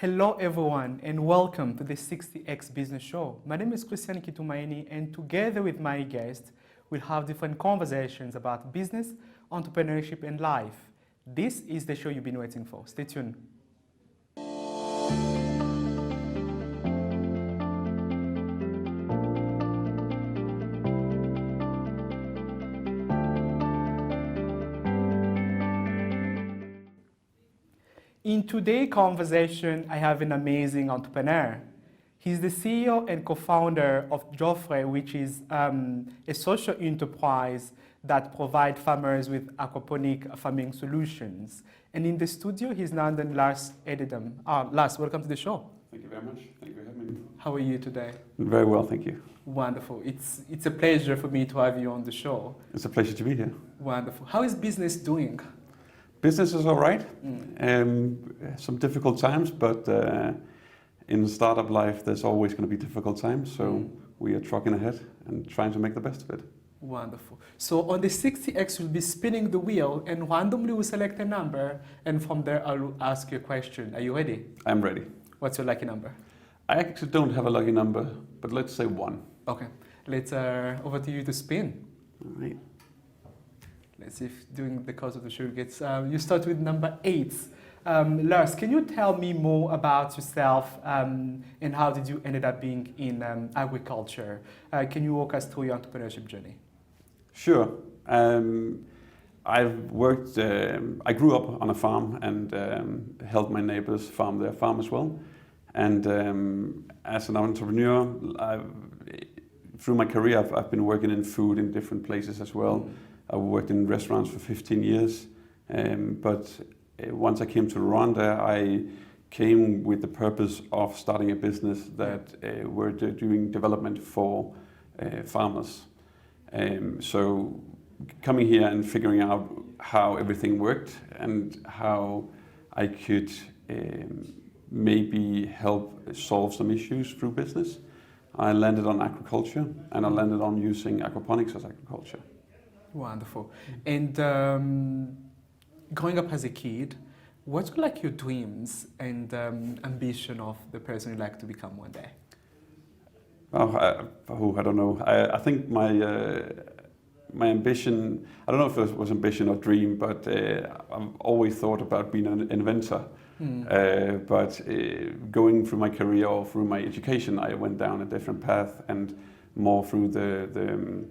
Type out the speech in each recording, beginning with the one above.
Hello everyone and welcome to the 60X Business Show. My name is Kitumaini and together with my guest, we'll have different conversations about business, entrepreneurship and life. This is the show you've been waiting for. Stay tuned. In today's conversation, I have an amazing entrepreneur. He's the CEO and co-founder of Joffre, which is a social enterprise that provides farmers with aquaponic farming solutions. And in the studio, he's Nandan Lars Edidam. Lars, welcome to the show. Thank you very much. Thank you for having me. How are you today? Very well, thank you. Wonderful. It's a pleasure for me to have you on the show. It's a pleasure to be here. Wonderful. How is business doing? Business is all right. Some difficult times, but in startup life, there's always going to be difficult times. So we are trucking ahead and trying to make the best of it. Wonderful. So on the 60X, we'll be spinning the wheel and randomly we'll select a number. And from there, I'll ask you a question. Are you ready? I'm ready. What's your lucky number? I actually don't have a lucky number, but let's say 1. Okay. Let's over to you to spin. All right. Let's see if during the course of the show gets. You start with number 8. Lars, can you tell me more about yourself and how did you ended up being in agriculture? Can you walk us through your entrepreneurship journey? Sure. I've worked. I grew up on a farm and helped my neighbors farm their farm as well. And as an entrepreneur, through my career, I've been working in food in different places as well. I've worked in restaurants for 15 years, but once I came to Rwanda, I came with the purpose of starting a business that were doing development for farmers. So coming here and figuring out how everything worked and how I could maybe help solve some issues through business, I landed on agriculture and I landed on using aquaponics as agriculture. Wonderful. And growing up as a kid, what were like your dreams and ambition of the person you'd like to become one day? I don't know. I think my ambition, I don't know if it was ambition or dream, but I've always thought about being an inventor. But going through my career or through my education, I went down a different path and more through the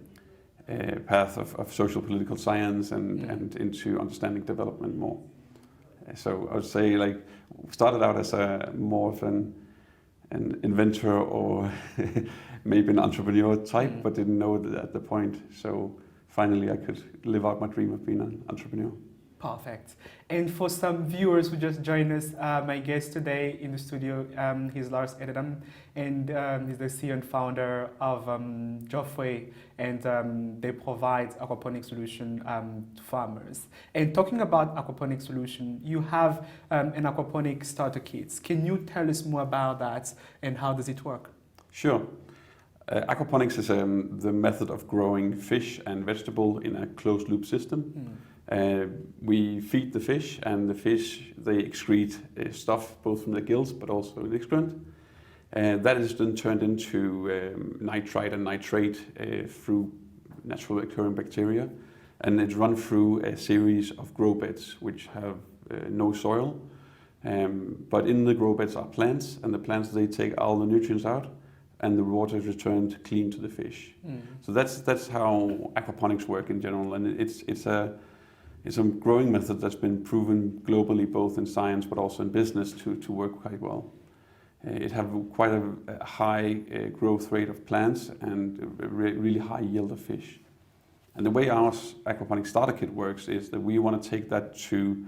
path of social political science and into understanding development more. So I would say like started out as more of an inventor or maybe an entrepreneur type, but didn't know that at the point. So finally I could live out my dream of being an entrepreneur. Perfect. And for some viewers who just joined us, my guest today in the studio, he's Lars Edidam, and he's the CEO and founder of Joffre, and they provide aquaponic solution to farmers. And talking about aquaponic solution, you have an aquaponic starter kit. Can you tell us more about that and how does it work? Sure. Aquaponics is the method of growing fish and vegetable in a closed loop system. We feed the fish, and the fish, they excrete stuff both from the gills but also the excrement. That is then turned into nitrite and nitrate through naturally occurring bacteria, and it's run through a series of grow beds which have no soil. But in the grow beds are plants, and the plants, they take all the nutrients out, and the water is returned clean to the fish. So that's how aquaponics work in general, and it's a growing method that's been proven globally, both in science but also in business, to work quite well. It has quite a high growth rate of plants and a really high yield of fish. And the way our aquaponic starter kit works is that we want to take that to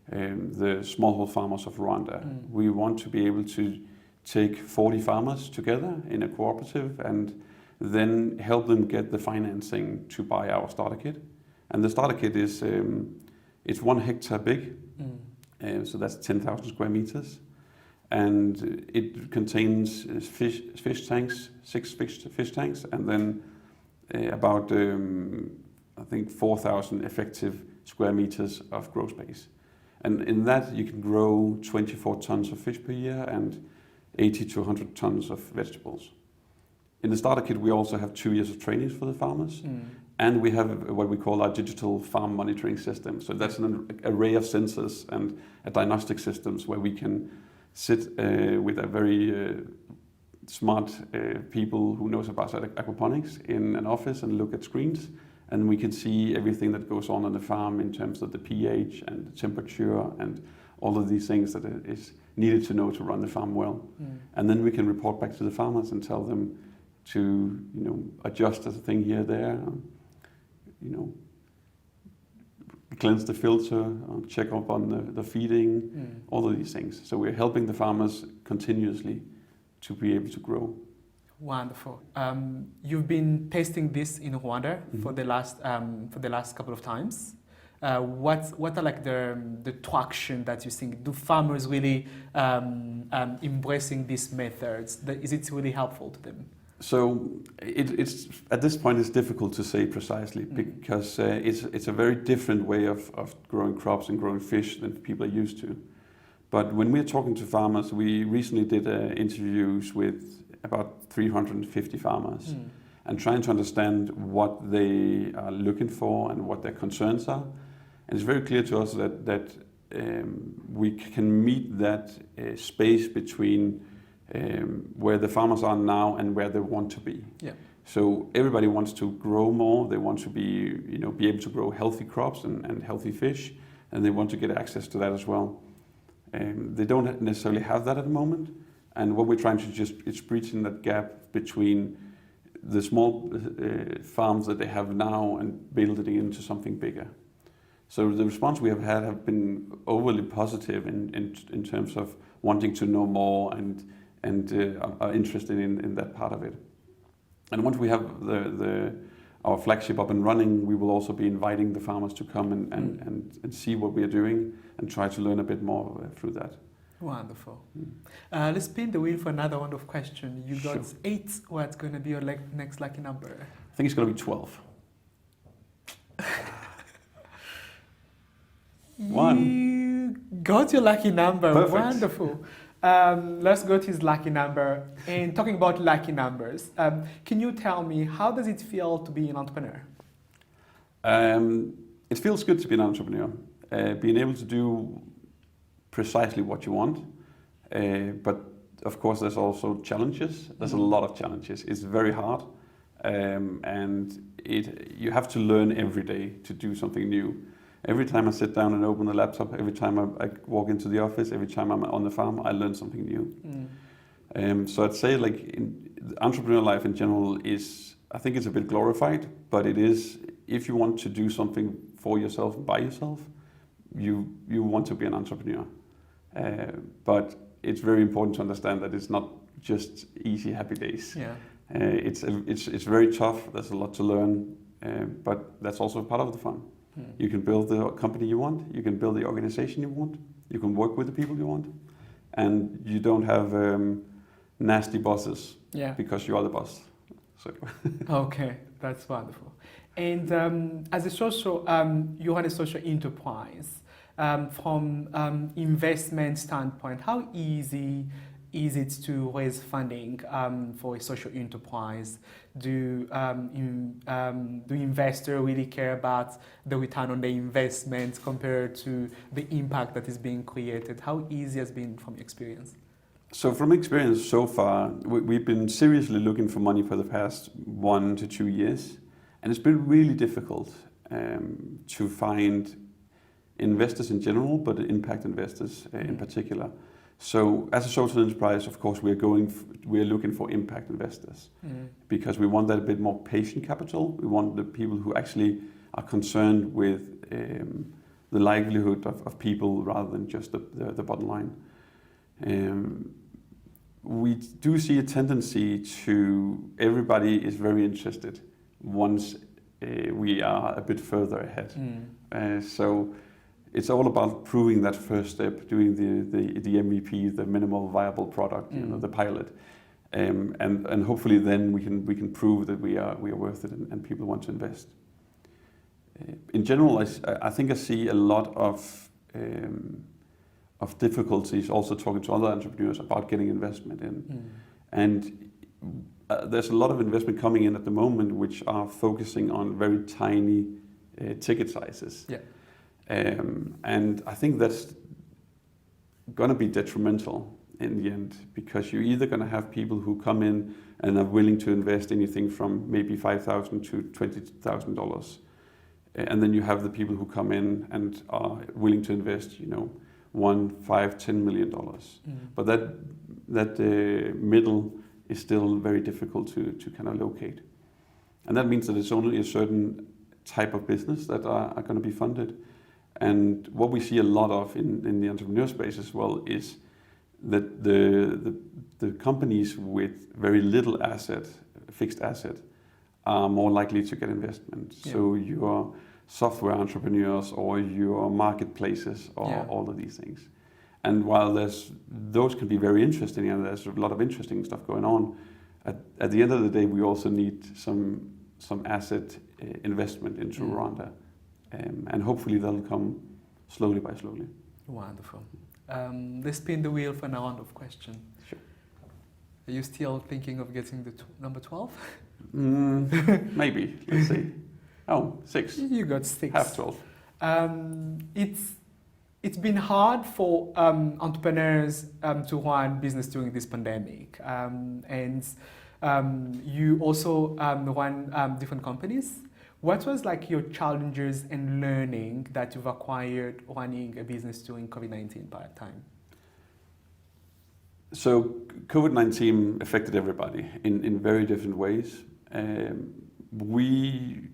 the smallholder farmers of Rwanda. We want to be able to take 40 farmers together in a cooperative and then help them get the financing to buy our starter kit. And the starter kit is it's 1 hectare big, so that's 10,000 square meters, and it contains fish tanks, 6 fish tanks, and then about I think 4,000 effective square meters of grow space. And in that, you can grow 24 tons of fish per year and 80 to 100 tons of vegetables. In the starter kit, we also have 2 years of training for the farmers. And we have what we call our digital farm monitoring system. So that's an array of sensors and diagnostic systems where we can sit with a very smart people who knows about aquaponics in an office and look at screens. And we can see everything that goes on the farm in terms of the pH and the temperature and all of these things that is needed to know to run the farm well. And then we can report back to the farmers and tell them to, adjust a thing here, there, cleanse the filter, check up on the feeding, all of these things. So we're helping the farmers continuously to be able to grow. Wonderful. You've been testing this in Rwanda for the last couple of times. What are like the traction that you think? Do farmers really embracing these methods? Is it really helpful to them? So it's at this point it's difficult to say precisely because it's a very different way of growing crops and growing fish than people are used to. But when we're talking to farmers, we recently did interviews with about 350 farmers and trying to understand what they are looking for and what their concerns are. And it's very clear to us that we can meet that space between where the farmers are now and where they want to be. Yeah. So everybody wants to grow more. They want to be able to grow healthy crops and healthy fish, and they want to get access to that as well. They don't necessarily have that at the moment. And what we're trying to it's bridging that gap between the small farms that they have now and building it into something bigger. So the response we have had have been overly positive in terms of wanting to know more and are interested in that part of it. And once we have our flagship up and running, we will also be inviting the farmers to come and see what we are doing and try to learn a bit more through that. Wonderful. Let's spin the wheel for another round of questions. You got 8. What's going to be your next lucky number? I think it's going to be 12. 1. You got your lucky number. Perfect. Wonderful. Let's go to his lucky number. And talking about lucky numbers, can you tell me how does it feel to be an entrepreneur? It feels good to be an entrepreneur. Being able to do precisely what you want, but of course there's also challenges. There's a lot of challenges. It's very hard, and you have to learn every day to do something new. Every time I sit down and open the laptop, every time I walk into the office, every time I'm on the farm, I learn something new. So I'd say entrepreneur life in general I think it's a bit glorified, but it is, if you want to do something for yourself and by yourself, you want to be an entrepreneur. But it's very important to understand that it's not just easy, happy days. Yeah. It's very tough. There's a lot to learn, but that's also part of the fun. You can build the company you want. You can build the organization you want. You can work with the people you want, and you don't have nasty bosses. Yeah. Because you are the boss. So. Okay, that's wonderful. And as a social, you run a social enterprise. From investment standpoint, how easy is it to raise funding for a social enterprise? Do investors really care about the return on the investment compared to the impact that is being created? How easy has it been from your experience? So from experience so far, we've been seriously looking for money for the past 1 to 2 years, and it's been really difficult to find investors in general, but impact investors in particular. So as a social enterprise, of course, we are looking for impact investors because we want that a bit more patient capital. We want the people who actually are concerned with the livelihood of people rather than just the bottom line. We do see a tendency to everybody is very interested once we are a bit further ahead. So it's all about proving that first step, doing the MVP, the minimal viable product, the pilot, and hopefully then we can prove that we are worth it and people want to invest. In general, I think I see a lot of of difficulties also talking to other entrepreneurs about getting investment in. And there's a lot of investment coming in at the moment which are focusing on very tiny ticket sizes. Yeah. And I think that's going to be detrimental in the end, because you're either going to have people who come in and are willing to invest anything from maybe $5,000 to $20,000. And then you have the people who come in and are willing to invest, $1, $5, $10 million. But that middle is still very difficult to kind of locate. And that means that it's only a certain type of business that are going to be funded. And what we see a lot of in the entrepreneur space as well is that the companies with very little fixed asset, are more likely to get investment. Yeah. So your software entrepreneurs or your marketplaces or all of these things. And while those can be very interesting and there's a lot of interesting stuff going on, at the end of the day, we also need some asset investment into Rwanda. And hopefully that'll come slowly by slowly. Wonderful. Let's spin the wheel for a round of questions. Sure. Are you still thinking of getting the number 12? Maybe. Let's see. Oh, 6. You got 6. Half 12. It's been hard for entrepreneurs to run business during this pandemic. And you also run different companies. What was like your challenges and learning that you've acquired running a business during COVID-19 time? So COVID-19 affected everybody in very different ways. We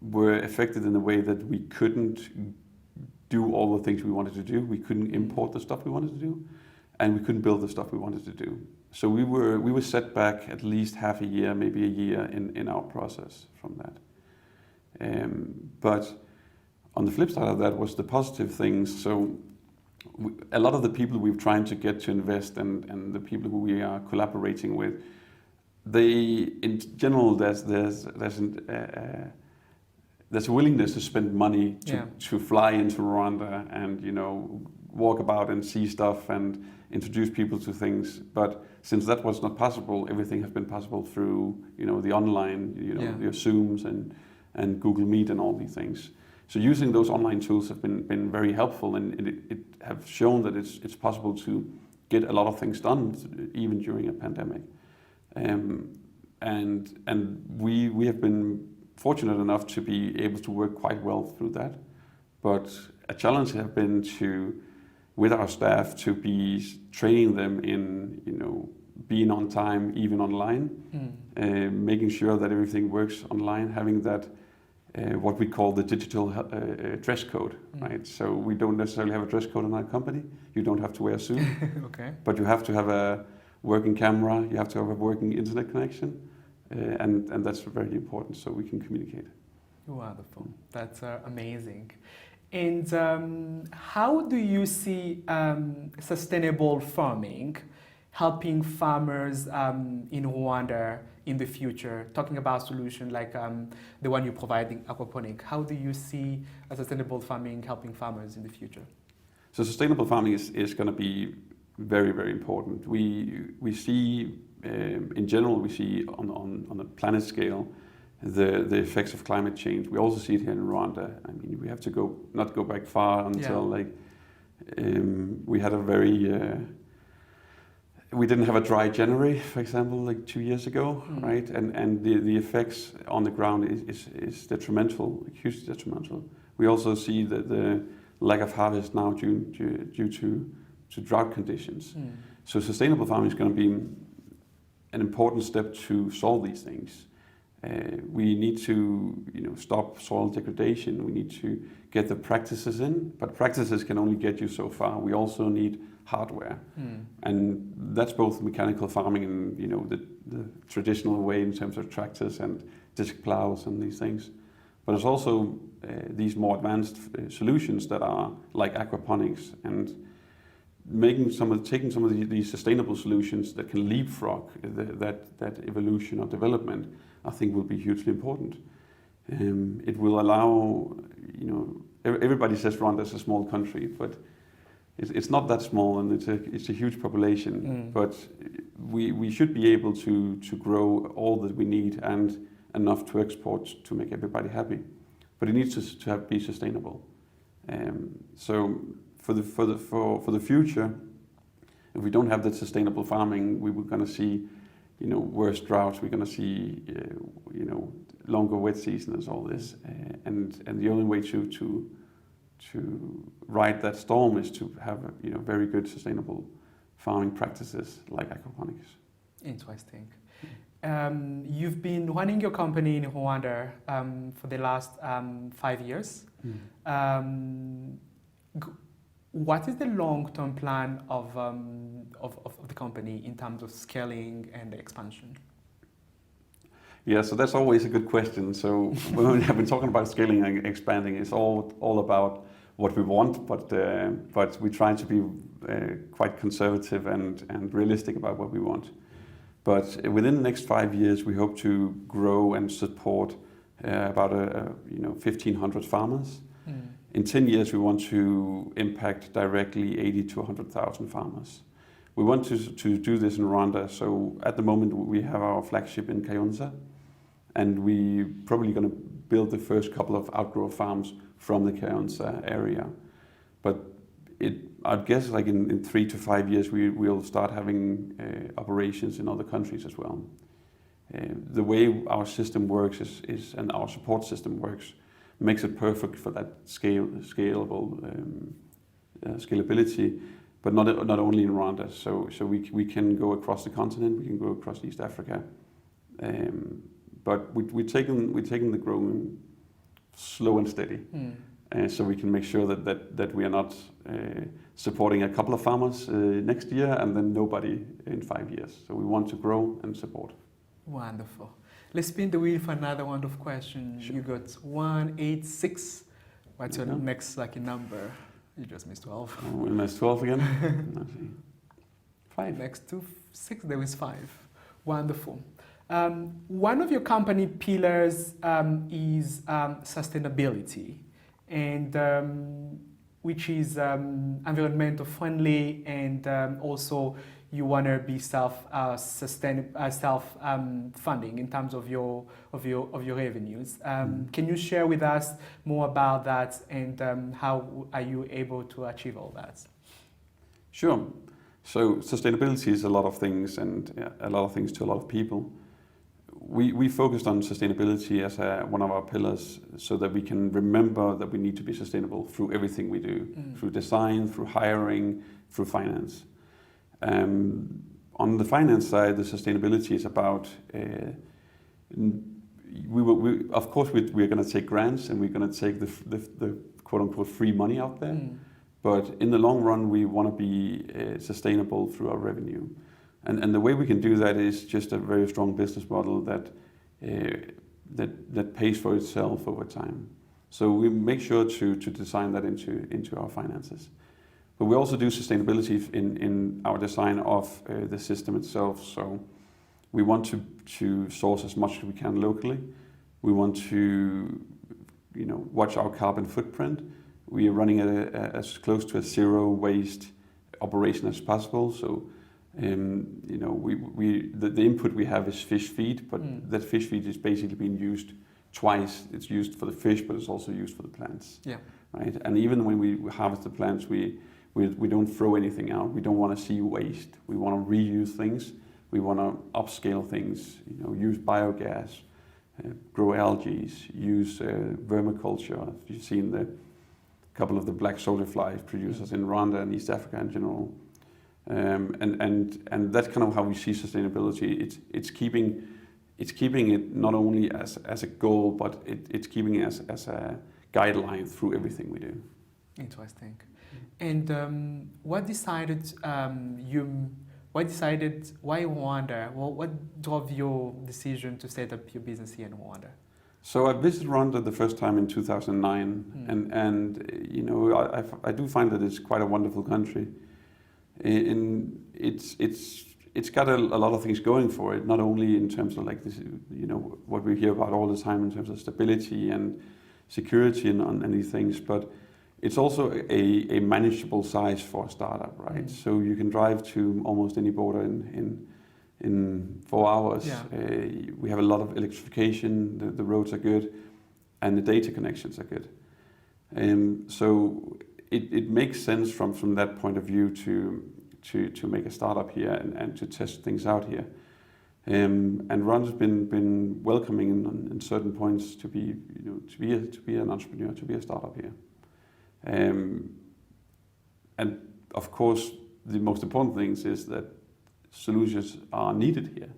were affected in the way that we couldn't do all the things we wanted to do. We couldn't import the stuff we wanted to do, and we couldn't build the stuff we wanted to do. So we were set back at least half a year, maybe a year in our process from that. But on the flip side of that was the positive things. So a lot of the people we've trying to get to invest and the people who we are collaborating with, they, in general, there's a willingness to spend money to fly into Rwanda and walk about and see stuff and introduce people to things. But since that was not possible, everything has been possible through the online, your Zooms and Google Meet and all these things. So using those online tools have been very helpful, and it have shown that it's possible to get a lot of things done even during a pandemic. And we have been fortunate enough to be able to work quite well through that. But a challenge has been with our staff to be training them in being on time even online, making sure that everything works online, having that what we call the digital dress code, right? So we don't necessarily have a dress code in our company. You don't have to wear a suit, okay. But you have to have a working camera, you have to have a working internet connection, and that's very important so we can communicate. Wonderful, that's amazing. And how do you see sustainable farming helping farmers in Rwanda in the future, talking about solutions like the one you're providing, aquaponics? How do you see a sustainable farming helping farmers in the future? So sustainable farming is going to be very, very important. We see, in general, we see on a planet scale the effects of climate change. We also see it here in Rwanda. I mean, we have to not go back far until we had a very we didn't have a dry January, for example, like 2 years ago, right? And the effects on the ground is detrimental, hugely detrimental. We also see the lack of harvest now due to drought conditions. So sustainable farming is going to be an important step to solve these things. We need to stop soil degradation. We need to get the practices in, but practices can only get you so far. We also need hardware, and that's both mechanical farming and the traditional way in terms of tractors and disc plows and these things. But it's also these more advanced solutions that are like aquaponics and taking some of these sustainable solutions that can leapfrog that evolution or development. I think will be hugely important. It will allow, everybody says Rwanda is a small country, but it's not that small, and it's a huge population. But we should be able to grow all that we need and enough to export to make everybody happy. But it needs to be sustainable. So for the future, if we don't have that sustainable farming, we're going to see, worse droughts. We're going to see, longer wet seasons, all this, and the only way to ride that storm is to have very good sustainable farming practices like aquaponics. Interesting. You've been running your company in Rwanda for the last 5 years. What is the long-term plan of the company in terms of scaling and expansion? Yeah, so that's always a good question. So when we have been talking about scaling and expanding, it's all about what we want, but we try to be quite conservative and realistic about what we want. But within the next 5 years, we hope to grow and support about 1,500 farmers. In 10 years, we want to impact directly 80 to 100,000 farmers. We want to do this in Rwanda. So at the moment, we have our flagship in Kayonza, and we're probably going to build the first couple of outgrow farms from the Kayonza area. But I'd guess like in 3 to 5 years, we'll start having operations in other countries as well. The way our system works is and our support system works makes it perfect for that scalability, but not only in Rwanda. So we can go across the continent, we can go across East Africa, but we're taking the growing slow and steady, so we can make sure that we are not supporting a couple of farmers next year and then nobody in 5 years. So we want to grow and support. Wonderful. Let's spin the wheel for another round of questions. Sure. You got 186. What's your next lucky number? You just missed 12. Oh, we'll miss 12 again. 5. Next to 6, there is 5. Wonderful. One of your company pillars is sustainability, and which is environmental friendly, and also you want to be self-funding in terms of your revenues. Can you share with us more about that, and how are you able to achieve all that? Sure. So sustainability is a lot of things, and a lot of things to a lot of people. We focused on sustainability as one of our pillars, so that we can remember that we need to be sustainable through everything we do, through design, through hiring, through finance. On the finance side, the sustainability is about, of course, we're going to take grants, and we're going to take the quote-unquote free money out there. But in the long run, we want to be sustainable through our revenue. And the way we can do that is just a very strong business model that pays for itself over time. So we make sure to design that into our finances. But we also do sustainability in our design of the system itself. So we want to source as much as we can locally. We want to watch our carbon footprint. We are running as close to a zero waste operation as possible. So the input we have is fish feed, but that fish feed is basically being used twice. It's used for the fish, but it's also used for the plants. Yeah. Right. And even when we harvest the plants, we don't throw anything out. We don't want to see waste. We want to reuse things. We want to upscale things. Use biogas, grow algae, use vermiculture. You've seen the couple of the black soldier fly producers in Rwanda and East Africa in general. And that's kind of how we see sustainability. It's keeping it not only as a goal, but it's keeping it as a guideline through everything we do. Interesting. And what decided why Rwanda? Well, what drove your decision to set up your business here in Rwanda? So I visited Rwanda the first time in 2009, and I do find that it's quite a wonderful country. It's it's got a lot of things going for it, not only in terms of like this, what we hear about all the time in terms of stability and security and these things, but it's also a manageable size for a startup, right? So you can drive to almost any border in 4 hours. Yeah. We have a lot of electrification, the roads are good, and the data connections are good. So it makes sense from that point of view to make a startup here and to test things out here. And Ron's been welcoming in certain points to be an entrepreneur, to be a startup here. And of course, the most important things is that solutions are needed here.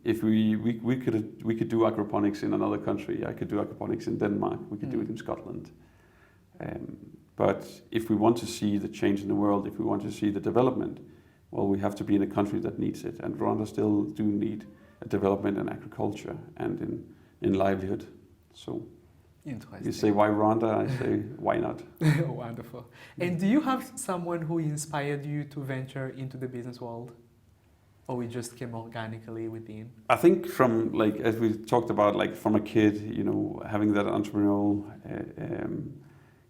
If we could do aquaponics in another country, I could do aquaponics in Denmark, we could do it in Scotland. But if we want to see the change in the world, if we want to see the development, well, we have to be in a country that needs it. And Rwanda still do need a development in agriculture and in livelihood. So you say, why Rwanda? I say, why not? Wonderful. And do you have someone who inspired you to venture into the business world? Or we just came organically within? I think from, like, as we talked about, like from a kid, having that entrepreneurial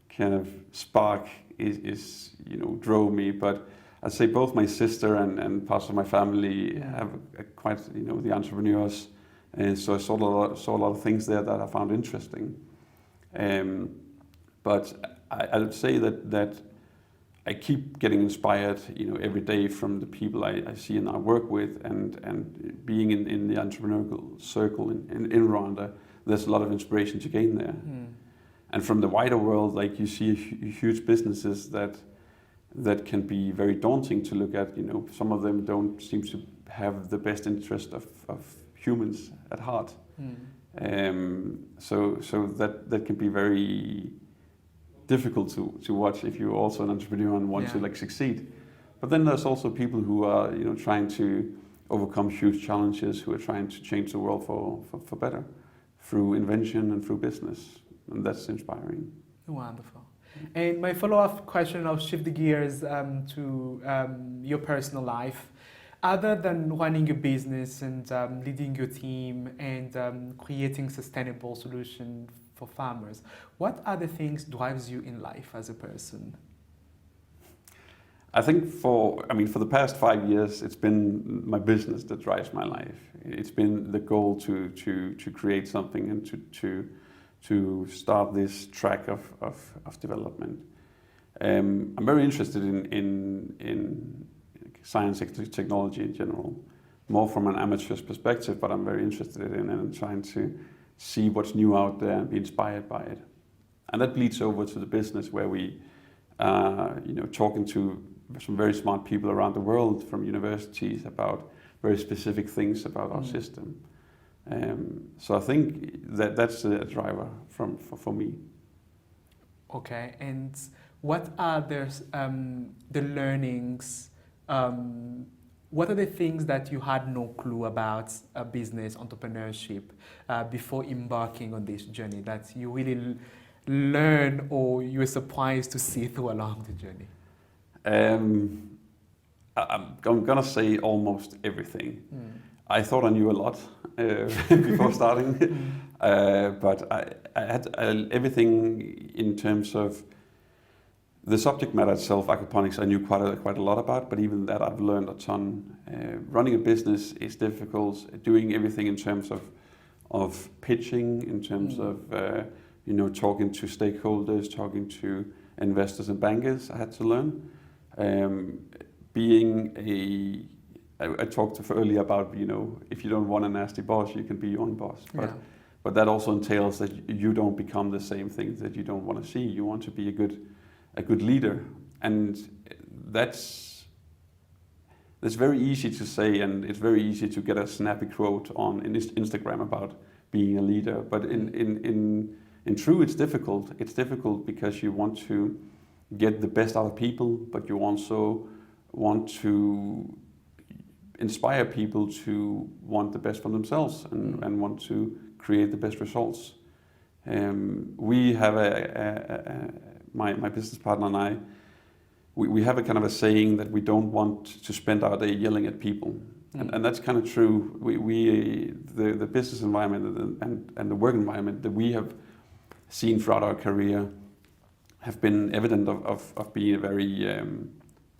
kind of spark is drove me. But I'd say both my sister and parts of my family have quite, the entrepreneurs. And so I saw a lot of things there that I found interesting. But I would say that I keep getting inspired, every day from the people I see and I work with, and being in the entrepreneurial circle in Rwanda, there's a lot of inspiration to gain there. And from the wider world, like you see huge businesses that can be very daunting to look at. Some of them don't seem to have the best interest of humans at heart. So that can be very difficult to watch if you're also an entrepreneur and want to succeed. But then there's also people who are trying to overcome huge challenges, who are trying to change the world for better through invention and through business, and that's inspiring. Wonderful. And my follow-up question, I'll shift the gears to your personal life. Other than running a business and leading your team and creating sustainable solutions for farmers, what other things drives you in life as a person? I think for the past 5 years, it's been my business that drives my life. It's been the goal to create something and to start this track of development. I'm very interested in science and technology in general, more from an amateur's perspective, but I'm very interested in it and trying to see what's new out there and be inspired by it. And that bleeds over to the business where we talking to some very smart people around the world from universities about very specific things about our system. So I think that's a driver for me. Okay, and what are the learnings? What are the things that you had no clue about business entrepreneurship before embarking on this journey that you really learn or you were surprised to see through along the journey? I'm gonna say almost everything. I thought I knew a lot before starting, but I had everything in terms of the subject matter itself. Aquaponics I knew quite a lot about, but even that I've learned a ton. Running a business is difficult. Doing everything in terms of pitching, in terms of talking to stakeholders, talking to investors and bankers, I had to learn. I talked earlier about if you don't want a nasty boss, you can be your own boss. But that also entails that you don't become the same things that you don't want to see. You want to be a good leader, and that's very easy to say, and it's very easy to get a snappy quote on Instagram about being a leader. But in truth, it's difficult. It's difficult because you want to get the best out of people, but you also want to inspire people to want the best for themselves and want to create the best results. We have my business partner and I, we have a kind of a saying that we don't want to spend our day yelling at people. And that's kind of true. The business environment and the work environment that we have seen throughout our career have been evident of being a very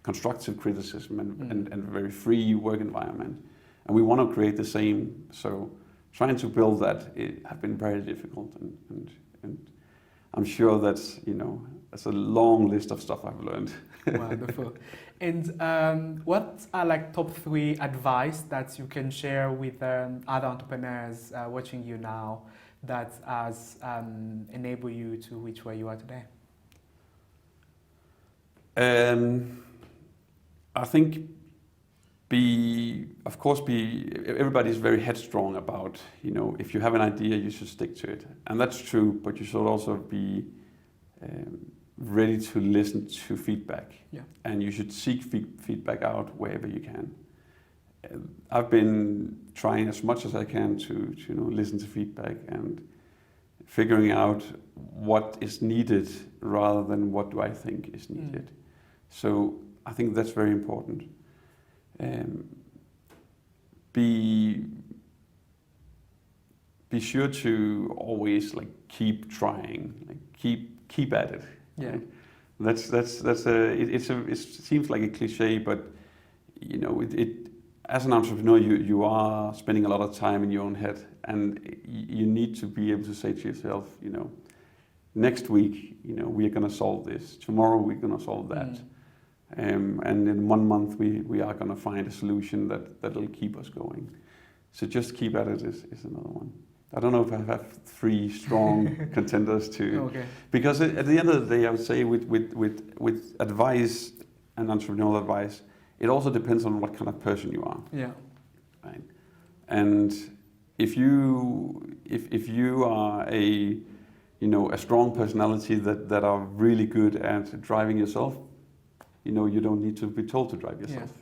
constructive criticism and very free work environment. And we want to create the same. So trying to build that has been very difficult. And I'm sure that's, that's a long list of stuff I've learned. Wonderful. And what are like top 3 advice that you can share with other entrepreneurs watching you now that has enabled you to reach where you are today? I think everybody's very headstrong about, if you have an idea, you should stick to it. And that's true, but you should also be ready to listen to feedback. Yeah. And you should seek feedback out wherever you can. I've been trying as much as I can to listen to feedback and figuring out what is needed rather than what do I think is needed. So I think that's very important. Be sure to always keep trying, keep at it. Yeah, right? It seems like a cliche, but as an entrepreneur, you are spending a lot of time in your own head, and you need to be able to say to yourself, next week, we are going to solve this. Tomorrow, we're going to solve that. And in 1 month, we are going to find a solution that'll keep us going. So just keep at it is another one. I don't know if I have 3 strong contenders to, okay. Because at the end of the day, I would say with advice and entrepreneurial advice, it also depends on what kind of person you are. Yeah. Right. And if you are a strong personality that are really good at driving yourself, you don't need to be told to drive yourself.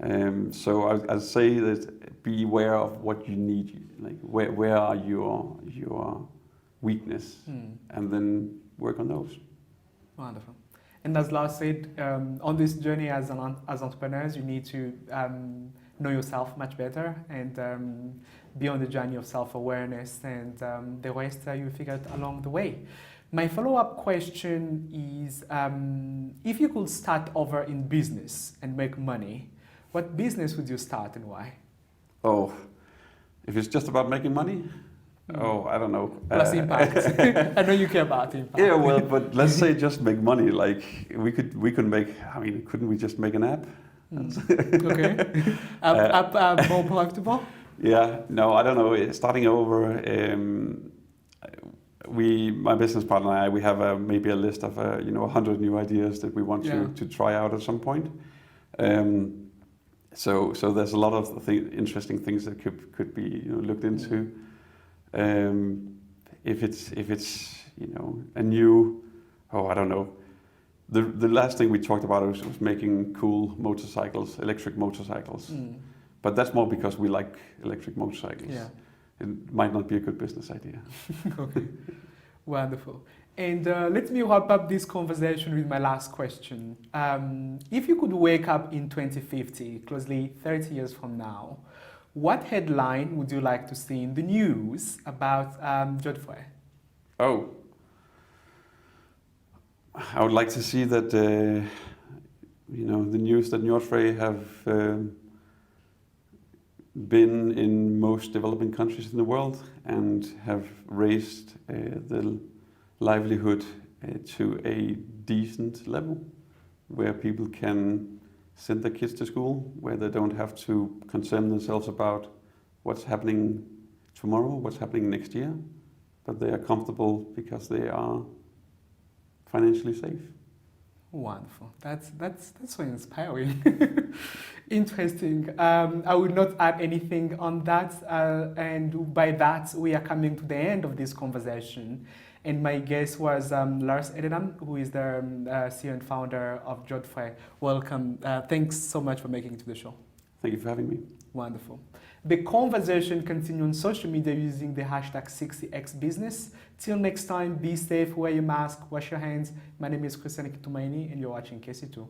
Yeah. So I'd say that be aware of what you need, where are your weakness, and then work on those. Wonderful. And as Lars said, on this journey as entrepreneurs, you need to know yourself much better and be on the journey of self-awareness, and the rest you figure out along the way. My follow-up question is, if you could start over in business and make money, what business would you start and why? Oh, if it's just about making money? Oh, I don't know. Plus impact. I know you care about impact. Yeah, well, but let's say just make money. We could make. Couldn't we just make an app? Okay. App more profitable? Yeah. No, I don't know. Starting over. My business partner and I, we have maybe a list of 100 new ideas that we want to try out at some point. So there's a lot of interesting things that could be looked into. If it's a new, I don't know. The last thing we talked about was making cool motorcycles, electric motorcycles. But that's more because we like electric motorcycles. Yeah. It might not be a good business idea. Okay, wonderful. And let me wrap up this conversation with my last question. If you could wake up in 2050, closely 30 years from now, what headline would you like to see in the news about Godfrey? Oh, I would like to see that the news that Godfrey have been in most developing countries in the world and have raised the livelihood to a decent level, where people can send their kids to school, where they don't have to concern themselves about what's happening tomorrow, what's happening next year, but they are comfortable because they are financially safe. Wonderful. That's so inspiring. Interesting. I will not add anything on that. And by that, we are coming to the end of this conversation. And my guest was Lars Ededam, who is the CEO and founder of Godfrey. Welcome. Thanks so much for making it to the show. Thank you for having me. Wonderful. The conversation continue on social media using the hashtag 60xbusiness. Till next time, be safe, wear your mask, wash your hands. My name is Kitumaini and you're watching KC2.